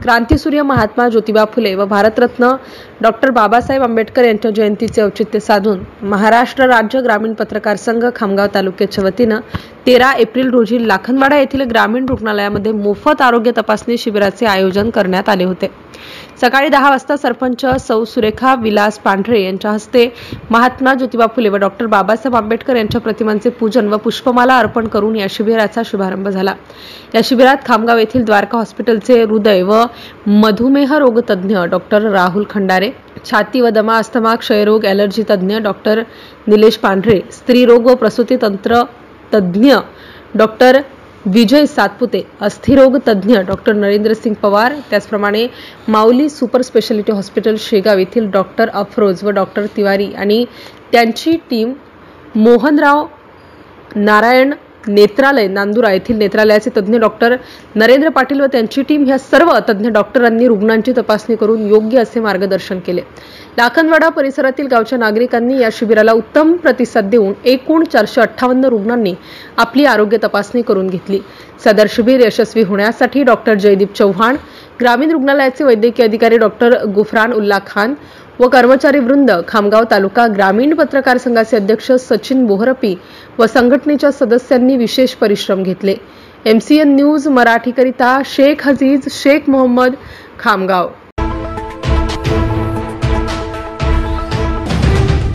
क्रांतीसूर्य महात्मा ज्योतिबा फुले व भारतरत्न डॉक्टर बाबासाहेब आंबेडकर यांच्या जयंतीचे औचित्य साधून महाराष्ट्र राज्य ग्रामीण पत्रकार संघ खामगाव तालुक्याच्या वतीनं 13 एप्रिल रोजी लाखनवाडा येथील ग्रामीण रुग्णालयामध्ये मोफत आरोग्य तपासणी शिबिराचे आयोजन करण्यात आले होते। सकाळी 10 वाजता सरपंच सौ सुरेखा विलास पांढरे यांच्या हस्ते महात्मा ज्योतिबा फुले व डॉक्टर बाबासाहेब आंबेडकर यांच्या प्रतिमांचे पूजन व पुष्पमाला अर्पण करून या शिबिराचा शुभारंभ झाला। या शिबिरात खामगाव येथील द्वारका हॉस्पिटलचे हृदय व मधुमेह रोग तज्ञ डॉक्टर राहुल खंडारे, छाती व दमा अस्थमा क्षयरोग ॲलर्जी तज्ञ डॉक्टर निलेश पांढरे, स्त्रीरोग व प्रसूती तंत्र तज्ञ डॉक्टर विजय सातपुते, अस्थिरोग तज्ञ डॉक्टर नरेंद्र सिंग पवार, त्याचप्रमाणे माऊली सुपर स्पेशालिटी हॉस्पिटल शेगाव येथील डॉक्टर अफरोज व डॉक्टर तिवारी आणि त्यांची टीम, मोहनराव नारायण नेत्रालय नांदुरा येथील नेत्रालयाचे तज्ञ डॉक्टर नरेंद्र पाटील व त्यांची टीम ह्या सर्व तज्ञ डॉक्टरांनी रुग्णांची तपासणी करून योग्य असे मार्गदर्शन केले। लाखनवाडा परिसरातील गावच्या नागरिकांनी या शिबिराला उत्तम प्रतिसाद देऊन एकूण 458 रुग्णांनी आपली आरोग्य तपासणी करून घेतली। सदर शिबिर यशस्वी होण्यासाठी डॉक्टर जयदीप चव्हाण, ग्रामीण रुग्णालयाचे वैद्यकीय अधिकारी डॉक्टर गुफरान उल्ला खान व कर्मचारी वृंद, खामगाव तालुका ग्रामीण पत्रकार संघाचे अध्यक्ष सचिन बोहरपी व संघटनेच्या सदस्यांनी विशेष परिश्रम घेतले। MCN न्यूज मराठीकरिता शेख हजीज शेख मोहम्मद, खामगाव।